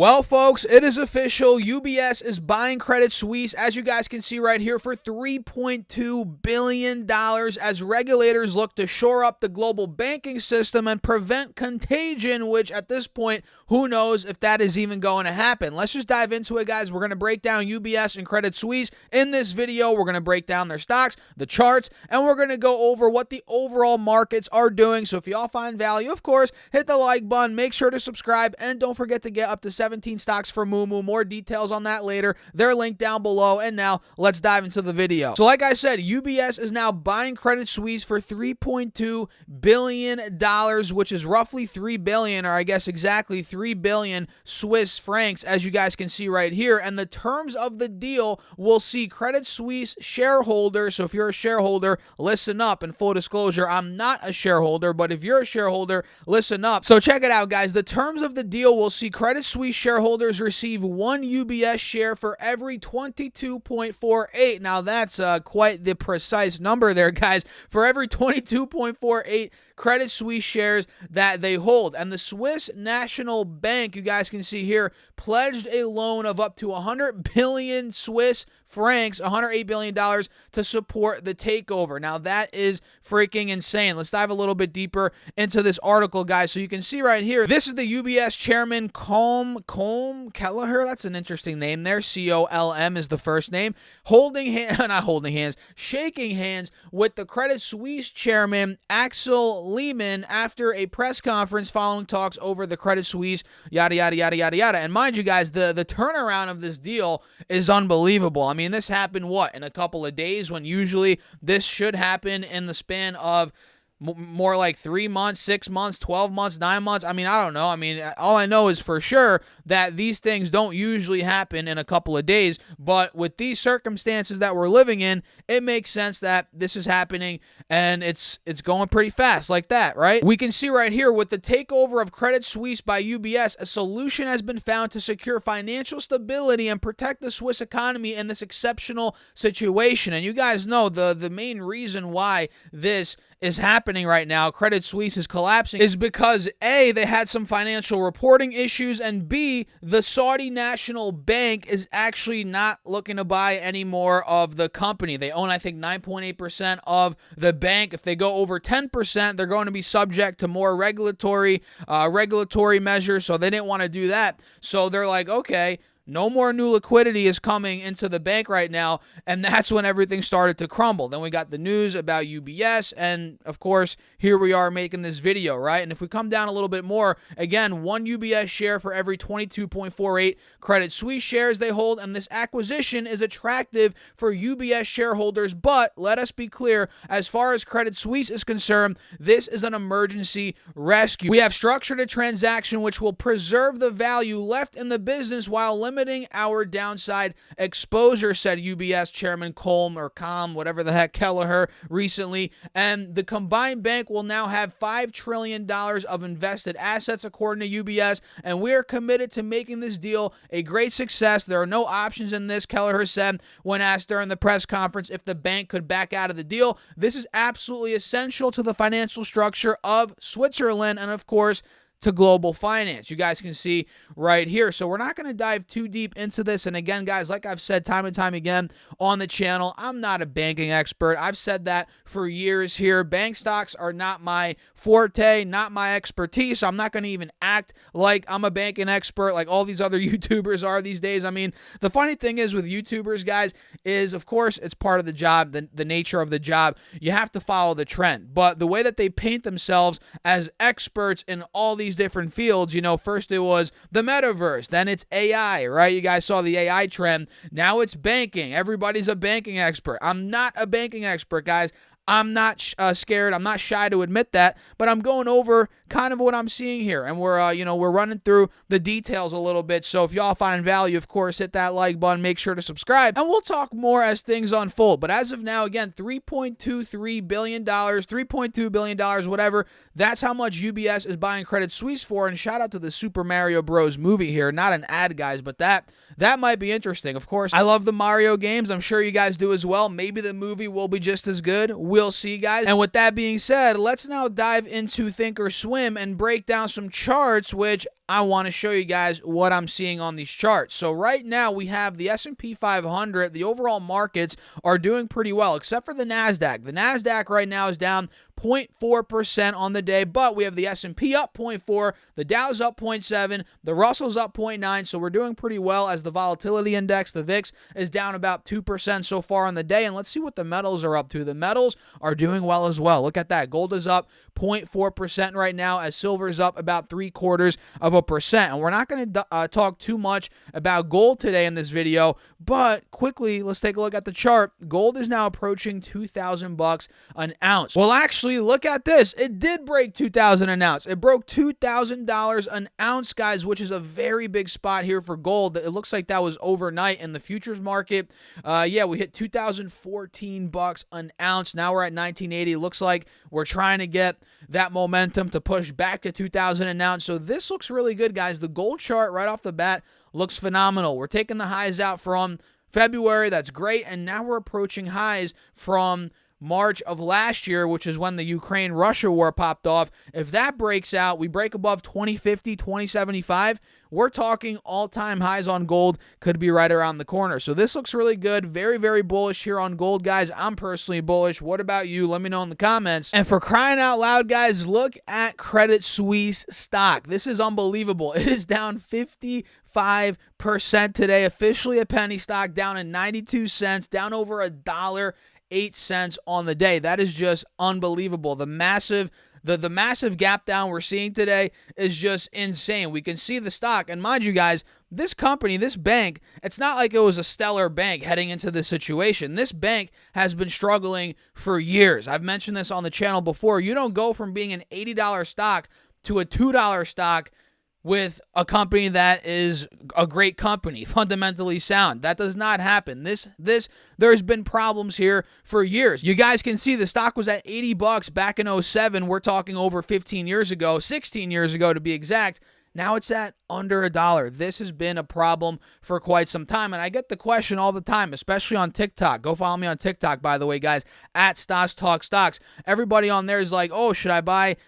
Well, folks, it is official. UBS is buying Credit Suisse, as you guys can see right here, for $3.2 billion as regulators look to shore up the global banking system and prevent contagion, which at this point, who knows if that is even going to happen. Let's just dive into it, guys. We're going to break down UBS and Credit Suisse. In this video, we're going to break down their stocks, the charts, and we're going to go over what the overall markets are doing. So if y'all find value, of course, hit the like button, make sure to subscribe, and don't forget to get up to 17 stocks for Moomoo. More details on that later. They're linked down below. And now let's dive into the video. So like I said, UBS is now buying Credit Suisse for $3.2 billion, which is roughly $3 billion, or I guess exactly 3 billion Swiss francs, as you guys can see right here. And the terms of the deal will see Credit Suisse shareholders. So if you're a shareholder, listen up. And full disclosure, I'm not a shareholder, but if you're a shareholder, listen up. So check it out, guys. The terms of the deal will see Credit Suisse shareholders receive one UBS share for every 22.48. Now that's quite the precise number there, guys. For every 22.48 Credit Suisse shares that they hold. And the Swiss National Bank, you guys can see here, pledged a loan of up to 100 billion Swiss francs, $108 billion, to support the takeover. Now that is freaking insane. Let's dive a little bit deeper into this article, guys. So you can see right here, this is the UBS chairman, Colm Kelleher. That's an interesting name there. C-O-L-M is the first name. Shaking hands with the Credit Suisse chairman, Axel Lehman, after a press conference following talks over the Credit Suisse, yada, yada, yada, yada, yada. And mind you, guys, the turnaround of this deal is unbelievable. I mean, this happened, in a couple of days, when usually this should happen in the span of more like 3 months, 6 months, 12 months, 9 months. I mean, I don't know. I mean, all I know is for sure that these things don't usually happen in a couple of days. But with these circumstances that we're living in, it makes sense that this is happening and it's going pretty fast like that, right? We can see right here with the takeover of Credit Suisse by UBS, a solution has been found to secure financial stability and protect the Swiss economy in this exceptional situation. And you guys know the main reason why this is happening right now, Credit Suisse is collapsing, is because A, they had some financial reporting issues, and B, the Saudi National Bank is actually not looking to buy any more of the company. They own, I think, 9.8% of the bank. If they go over 10%, they're going to be subject to more regulatory measures, so they didn't want to do that. So they're like, okay, no more new liquidity is coming into the bank right now, and that's when everything started to crumble. Then we got the news about UBS, and of course, here we are making this video, right? And if we come down a little bit more, again, one UBS share for every 22.48 Credit Suisse shares they hold, and this acquisition is attractive for UBS shareholders, but let us be clear, as far as Credit Suisse is concerned, this is an emergency rescue. We have structured a transaction which will preserve the value left in the business while limiting our downside exposure, said UBS chairman Colm, whatever the heck, Kelleher, recently. And the combined bank will now have $5 trillion of invested assets, according to UBS, and we are committed to making this deal a great success. There are no options in this, Kelleher said when asked during the press conference if the bank could back out of the deal. This is absolutely essential to the financial structure of Switzerland and, of course, to global finance. You guys can see right here. So we're not going to dive too deep into this. And again, guys, like I've said time and time again on the channel, I'm not a banking expert. I've said that for years here. Bank stocks are not my forte, not my expertise. So I'm not going to even act like I'm a banking expert like all these other YouTubers are these days. I mean, the funny thing is with YouTubers, guys, is of course it's part of the job, the nature of the job. You have to follow the trend. But the way that they paint themselves as experts in all these different fields, first it was the metaverse, then it's AI, right? You guys saw the AI trend. Now it's banking. Everybody's a banking expert. I'm not a banking expert, guys. I'm not scared. I'm not shy to admit that, but I'm going over kind of what I'm seeing here, and we're running through the details a little bit. So if y'all find value, of course, hit that like button, make sure to subscribe, and we'll talk more as things unfold. But as of now, again, $3.23 billion, $3.2 billion, whatever. That's how much UBS is buying Credit Suisse for. And shout out to the Super Mario Bros. Movie here. Not an ad, guys, but that that might be interesting. Of course, I love the Mario games. I'm sure you guys do as well. Maybe the movie will be just as good. We'll see, guys. And with that being said, let's now dive into ThinkOrSwim and break down some charts, which I want to show you guys what I'm seeing on these charts. So right now we have the S&P 500. The overall markets are doing pretty well, except for the NASDAQ. The NASDAQ right now is down 0.4% on the day, but we have the S&P up 0.4, the Dow's up 0.7, the Russell's up 0.9, so we're doing pretty well as the volatility index, the VIX, is down about 2% so far on the day, and let's see what the metals are up to. The metals are doing well as well. Look at that. Gold is up 0.4% right now as silver's up about 0.75%, and we're not going to talk too much about gold today in this video, but quickly, let's take a look at the chart. Gold is now approaching $2,000 an ounce. Well, actually, look at this. It did break $2,000 an ounce. It broke $2,000 an ounce, guys, which is a very big spot here for gold. It looks like that was overnight in the futures market. Yeah, we hit $2,014 an ounce. Now we're at $1,980. Looks like we're trying to get that momentum to push back to $2,000 an ounce. So this looks really good, guys. The gold chart right off the bat looks phenomenal. We're taking the highs out from February. That's great. And now we're approaching highs from March of last year, which is when the Ukraine-Russia war popped off. If that breaks out, we break above 2050, 2075, we're talking all-time highs on gold, could be right around the corner. So this looks really good. Very, very bullish here on gold, guys. I'm personally bullish. What about you? Let me know in the comments. And for crying out loud, guys, look at Credit Suisse stock. This is unbelievable. It is down 55% today. Officially a penny stock, down at 92 cents, down over $1.08 on the day. That is just unbelievable. The massive gap down we're seeing today is just insane. We can see the stock, and mind you guys, this company, this bank, it's not like it was a stellar bank heading into this situation. This bank has been struggling for years. I've mentioned this on the channel before. You don't go from being an $80 stock to a $2 stock with a company that is a great company, fundamentally sound. That does not happen. There's been problems here for years. You guys can see the stock was at $80 back in 2007. We're talking over 15 years ago, 16 years ago to be exact. Now it's at under $1. This has been a problem for quite some time, and I get the question all the time, especially on TikTok. Go follow me on TikTok, by the way, guys, at Stocks Talk Stocks. Everybody on there is like, oh, should I buy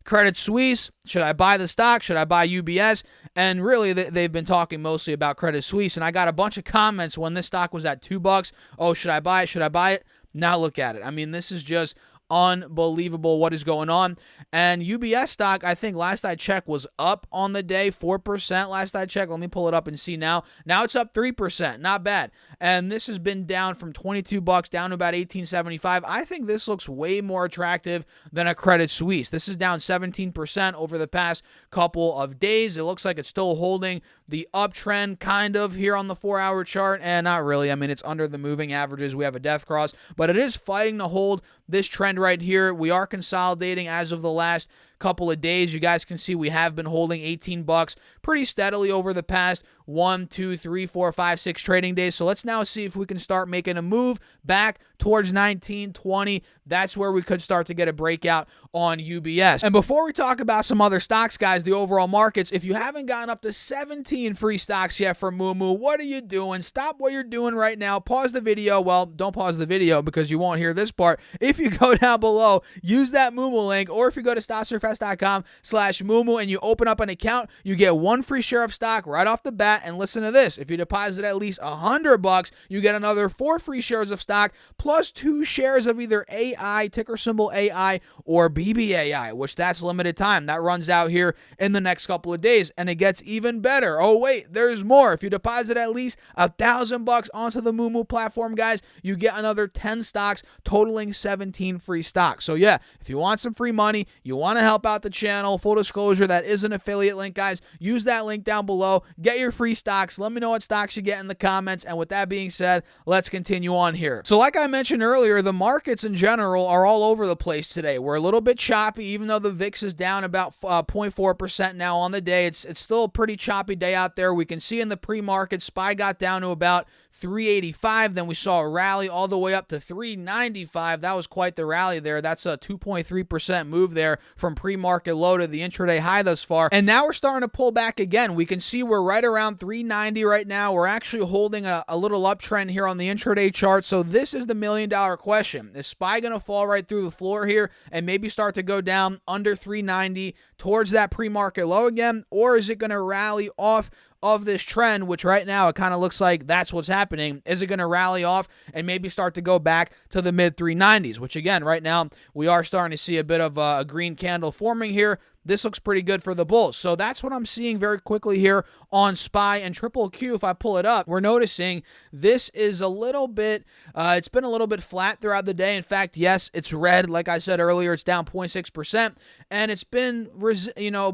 Credit Suisse? Should I buy the stock? Should I buy UBS? And really, they've been talking mostly about Credit Suisse. And I got a bunch of comments when this stock was at $2. Oh, should I buy it? Should I buy it? Now look at it. I mean, this is just unbelievable what is going on. And UBS stock, I think last I checked, was up on the day 4% last I checked. Let me pull it up and see now. Now it's up 3%. Not bad. And this has been down from $22 down to about $18.75. I think this looks way more attractive than a Credit Suisse. This is down 17% over the past couple of days. It looks like it's still holding the uptrend kind of here on the 4-hour chart, and not really. I mean, it's under the moving averages. We have a death cross, but it is fighting to hold this trend right here. We are consolidating as of the last couple of days. You guys can see we have been holding $18 pretty steadily over the past 1, 2, 3, 4, 5, 6 trading days. So let's now see if we can start making a move back towards 19, 20. That's where we could start to get a breakout on UBS. And before we talk about some other stocks, guys, the overall markets, if you haven't gotten up to 17 free stocks yet from Moomoo, what are you doing? Stop what you're doing right now. Pause the video. Well, don't pause the video because you won't hear this part. If you go down below, use that Moomoo link, or if you go to stocksurfest.com/Moomoo and you open up an account, you get 1 free share of stock right off the bat. And listen to this. If you deposit at least $100, you get another 4 free shares of stock plus 2 shares of either AI, ticker symbol AI, or BBAI, which that's limited time. That runs out here in the next couple of days, and it gets even better. Oh, wait, there's more. If you deposit at least $1,000 onto the Moomoo platform, guys, you get another 10 stocks, totaling 17 free stocks. So yeah, if you want some free money, you want to help out the channel, full disclosure, that is an affiliate link, guys. Use that link down below. Get your free stocks. Let me know what stocks you get in the comments. And with that being said, let's continue on here. So like I mentioned earlier, the markets in general are all over the place today. We're a little bit choppy, even though the VIX is down about 0.4% now on the day. It's still a pretty choppy day out there. We can see in the pre-market, SPY got down to about 385. Then we saw a rally all the way up to 395. That was quite the rally there. That's a 2.3% move there from pre-market low to the intraday high thus far. And now we're starting to pull back again. We can see we're right around 390 right now. We're actually holding a little uptrend here on the intraday chart. So this is the million-dollar question. Is SPY going to fall right through the floor here and maybe start to go down under 390 towards that pre-market low again? Or is it going to rally off of this trend, which right now it kind of looks like that's what's happening? Is it going to rally off and maybe start to go back to the mid 390s, which again, right now we are starting to see a bit of a green candle forming here. This looks pretty good for the bulls. So that's what I'm seeing very quickly here on SPY and Triple Q. If I pull it up, we're noticing this is a little bit, it's been a little bit flat throughout the day. In fact, yes, it's red. Like I said earlier, it's down 0.6%. And it's been,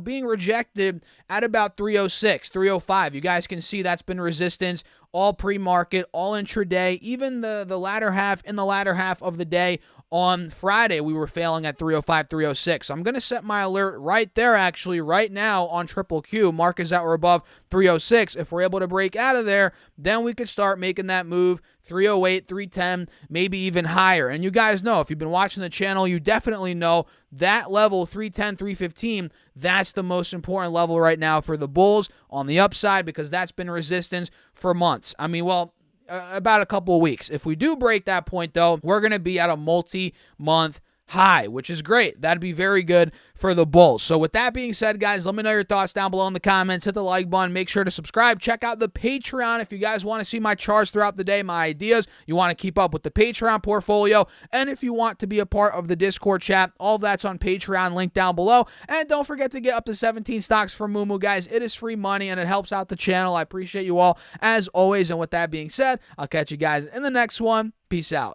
being rejected at about 306, 305. You guys can see that's been resistance all pre-market, all intraday, even the latter half of the day. On Friday, we were failing at 305, 306. So I'm going to set my alert right there, actually, right now on Triple Q. Markets that were above 306. If we're able to break out of there, then we could start making that move 308, 310, maybe even higher. And you guys know, if you've been watching the channel, you definitely know that level, 310, 315, that's the most important level right now for the bulls on the upside, because that's been resistance for months. I mean, well, about a couple of weeks. If we do break that point, though, we're going to be at a multi-month high, which is great. That'd be very good for the bulls. So with that being said, guys, let me know your thoughts down below in the comments. Hit the like button. Make sure to subscribe. Check out the Patreon if you guys want to see my charts throughout the day, my ideas. You want to keep up with the Patreon portfolio. And if you want to be a part of the Discord chat, all of that's on Patreon, link down below. And don't forget to get up to 17 stocks from Moomoo, guys. It is free money and it helps out the channel. I appreciate you all as always. And with that being said, I'll catch you guys in the next one. Peace out.